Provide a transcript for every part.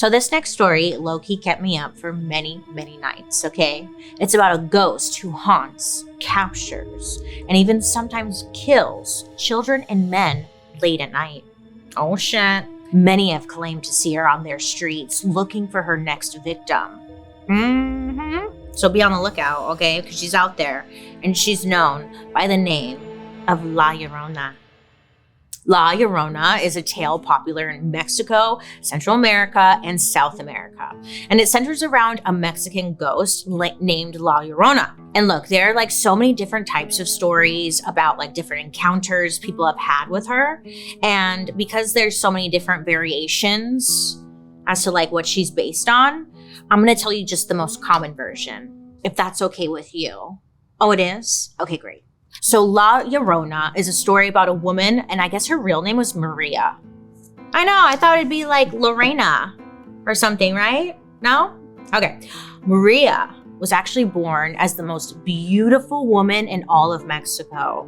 So this next story low-key kept me up for many, many nights, okay? It's about a ghost who haunts, captures, and even sometimes kills children and men late at night. Oh shit. Many have claimed to see her on their streets looking for her next victim. So be on the lookout, okay? Because she's out there, and she's known by the name of La Llorona. La Llorona is a tale popular in Mexico, Central America, and South America. And it centers around a Mexican ghost named La Llorona. And look, there are like so many different types of stories about like different encounters people have had with her. And because there's so many different variations as to like what she's based on, I'm going to tell you just the most common version, if that's okay with you. Oh, it is? Okay, great. So La Llorona is a story about a woman, and I guess her real name was Maria. I know, I thought it'd be like Lorena or something, right? No? Okay. Maria was actually born as the most beautiful woman in all of Mexico.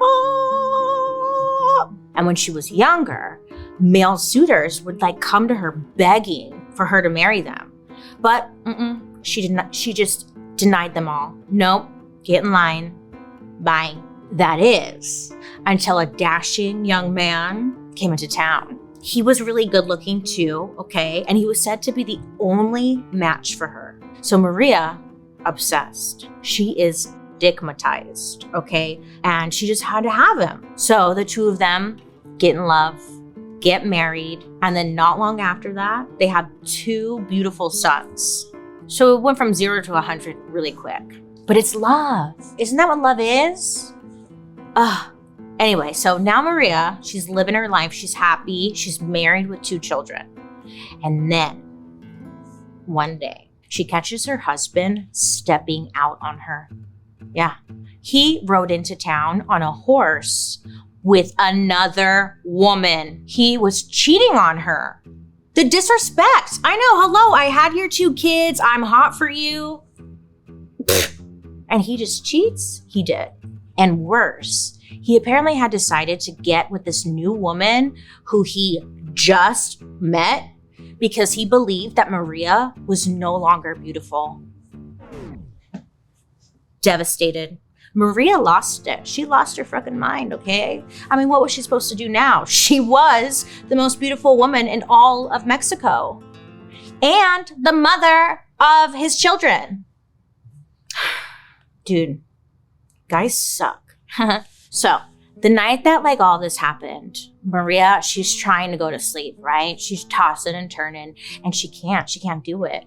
Oh! And when she was younger, male suitors would like come to her begging for her to marry them. But she just denied them all. Nope, get in line. Bye. That is, until a dashing young man came into town. He was really good looking too, okay? And he was said to be the only match for her. So Maria, obsessed. She is stigmatized, okay? And she just had to have him. So the two of them get in love, get married, and then not long after that, they had 2 beautiful sons. So it went from 0 to 100 really quick. But it's love. Isn't that what love is? Anyway, so now Maria, she's living her life. She's happy. She's married with 2 children. And then one day, she catches her husband stepping out on her. Yeah. He rode into town on a horse with another woman. He was cheating on her. The disrespect. I know. Hello, I had your 2 kids. I'm hot for you. And he just cheats? He did. And worse, he apparently had decided to get with this new woman who he just met because he believed that Maria was no longer beautiful. Devastated. Maria lost it. She lost her fucking mind, okay? I mean, what was she supposed to do now? She was the most beautiful woman in all of Mexico and the mother of his children. Dude, guys suck. So the night that like all this happened, Maria, she's trying to go to sleep, right? She's tossing and turning and she can't do it.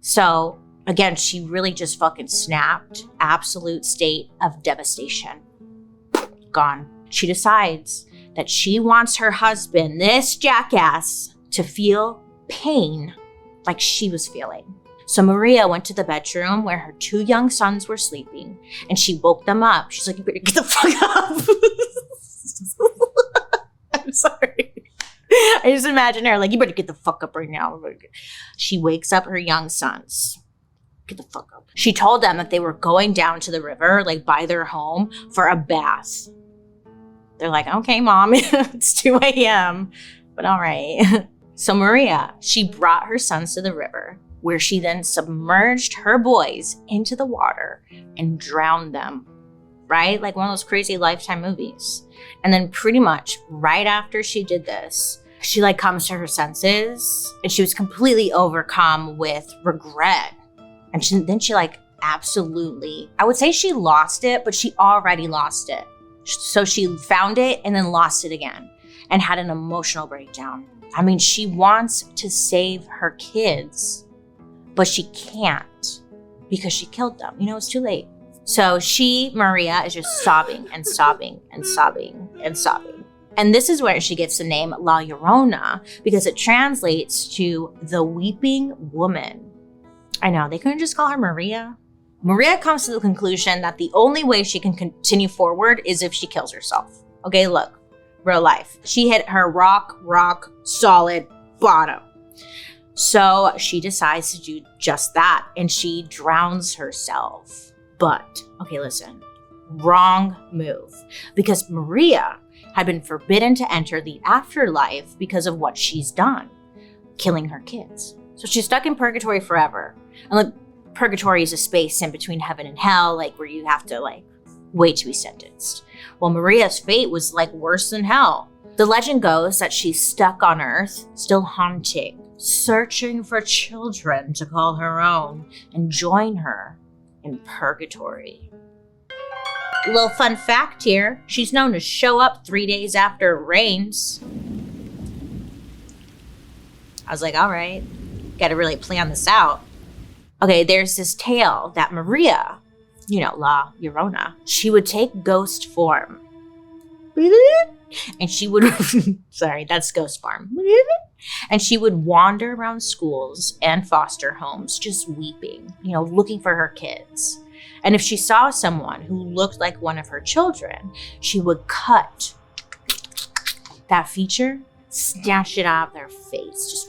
So again, she really just fucking snapped. Absolute state of devastation. Gone. She decides that she wants her husband, this jackass, to feel pain like she was feeling. So Maria went to the bedroom where her 2 young sons were sleeping and she woke them up. She's like, you better get the fuck up. I'm sorry. I just imagine her like, you better get the fuck up right now. She wakes up her young sons. Get the fuck up. She told them that they were going down to the river, like by their home, for a bath. They're like, okay, Mom, it's 2 a.m., but all right. So Maria, she brought her sons to the river, where she then submerged her boys into the water and drowned them, right? Like one of those crazy Lifetime movies. And then pretty much right after she did this, she like comes to her senses and she was completely overcome with regret. And then she like absolutely, I would say she lost it, but she already lost it. So she found it and then lost it again and had an emotional breakdown. I mean, she wants to save her kids, but she can't because she killed them. You know, it's too late. So Maria, is just sobbing and sobbing and sobbing and sobbing. And this is where she gets the name La Llorona because it translates to the weeping woman. I know, they couldn't just call her Maria. Maria comes to the conclusion that the only way she can continue forward is if she kills herself. Okay, look, real life. She hit her rock solid bottom. So she decides to do just that and she drowns herself. But, okay, listen, wrong move. Because Maria had been forbidden to enter the afterlife because of what she's done. killing her kids. So she's stuck in purgatory forever. And like, purgatory is a space in between heaven and hell, like where you have to like wait to be sentenced. Well, Maria's fate was like worse than hell. The legend goes that she's stuck on Earth, still haunting, searching for children to call her own and join her in purgatory. Little fun fact here, she's known to show up 3 days after it rains. I was like, all right, gotta really plan this out. Okay, there's this tale that Maria, you know, La Llorona, she would take ghost form. And she would, sorry, that's ghost form. And she would wander around schools and foster homes, just weeping, you know, looking for her kids. And if she saw someone who looked like one of her children, she would cut that feature, snatch it out of their face. Just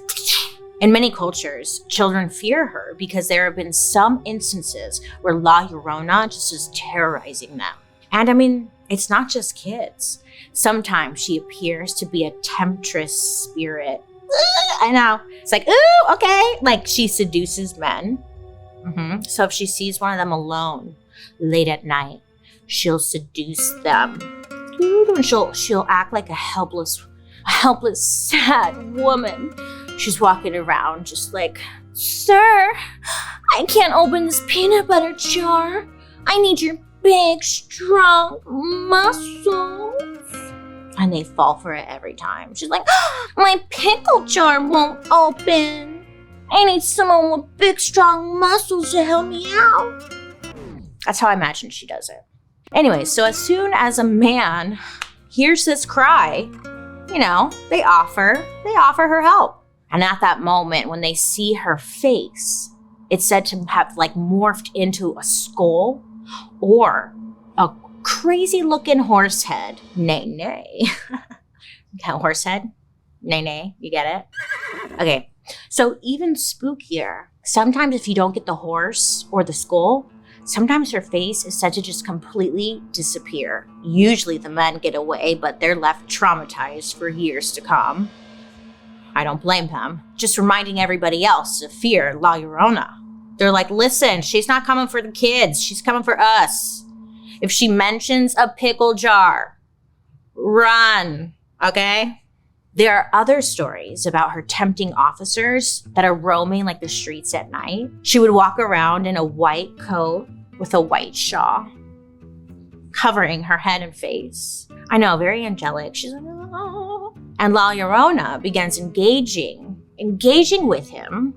in many cultures, children fear her because there have been some instances where La Llorona just is terrorizing them. And I mean, it's not just kids. Sometimes she appears to be a temptress spirit. I know. It's like, ooh, okay. Like she seduces men. So if she sees one of them alone late at night, she'll seduce them. And she'll act like a helpless, sad woman. She's walking around just like, sir, I can't open this peanut butter jar. I need your big, strong muscles. And they fall for it every time. She's like, my pickle jar won't open. I need someone with big, strong muscles to help me out. That's how I imagine she does it. Anyway, so as soon as a man hears this cry, you know, they offer her help. And at that moment, when they see her face, it's said to have like morphed into a skull or a crazy looking horse head. Nay. Horse head? Nay. You get it? Okay. So even spookier, sometimes if you don't get the horse or the skull, sometimes her face is said to just completely disappear. Usually the men get away, but they're left traumatized for years to come. I don't blame them. Just reminding everybody else to fear La Llorona. They're like, listen, she's not coming for the kids. She's coming for us. If she mentions a pickle jar, run, okay? There are other stories about her tempting officers that are roaming like the streets at night. She would walk around in a white coat with a white shawl, covering her head and face. I know, very angelic. She's like, oh. And La Llorona begins engaging with him.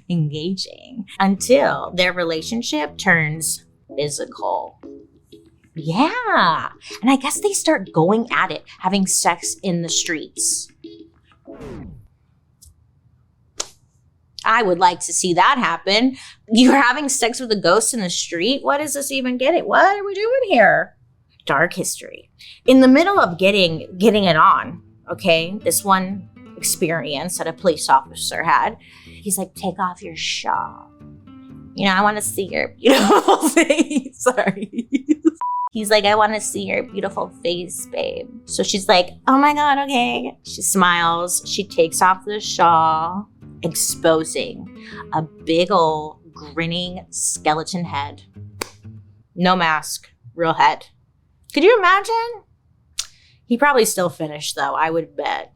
Engaging until their relationship turns physical. Yeah. And I guess they start going at it, having sex in the streets. I would like to see that happen. You're having sex with a ghost in the street? What is this even getting? What are we doing here? Dark history. In the middle of getting it on, okay, this one experience that a police officer had, he's like, take off your shawl. You know, I want to see your beautiful face. Sorry. He's like, I want to see your beautiful face, babe. So she's like, oh my God, okay. She smiles. She takes off the shawl, exposing a big old grinning skeleton head. No mask, real head. Could you imagine? He probably still finished though, I would bet.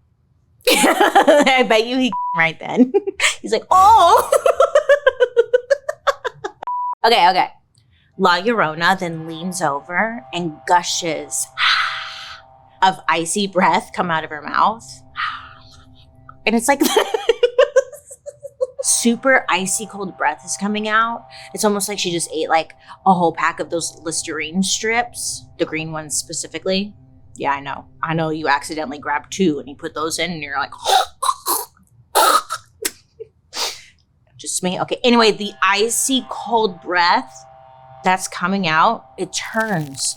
I bet you he right then. He's like, oh. Okay. La Llorona then leans over and gushes of icy breath come out of her mouth. And it's like super icy cold breath is coming out. It's almost like she just ate like a whole pack of those Listerine strips, the green ones specifically. Yeah, I know. I know you accidentally grabbed 2 and you put those in and you're like, just me. Okay, anyway, the icy cold breath that's coming out, it turns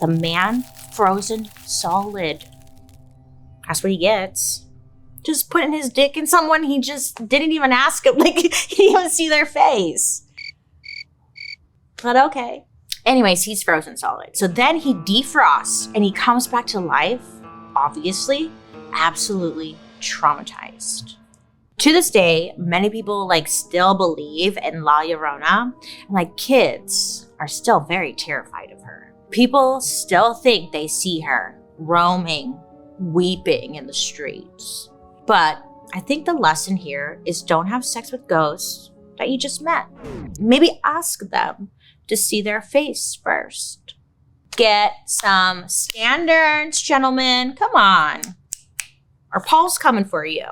the man frozen solid. That's what he gets. Just putting his dick in someone he just didn't even ask him. Like, he didn't even see their face. But okay. Anyways, he's frozen solid. So then he defrosts and he comes back to life obviously absolutely traumatized. To this day, many people like still believe in La Llorona, and like kids are still very terrified of her. People still think they see her roaming, weeping in the streets. But I think the lesson here is don't have sex with ghosts that you just met. Maybe ask them to see their face first. Get some standards, gentlemen. Come on. Our Paul's coming for you.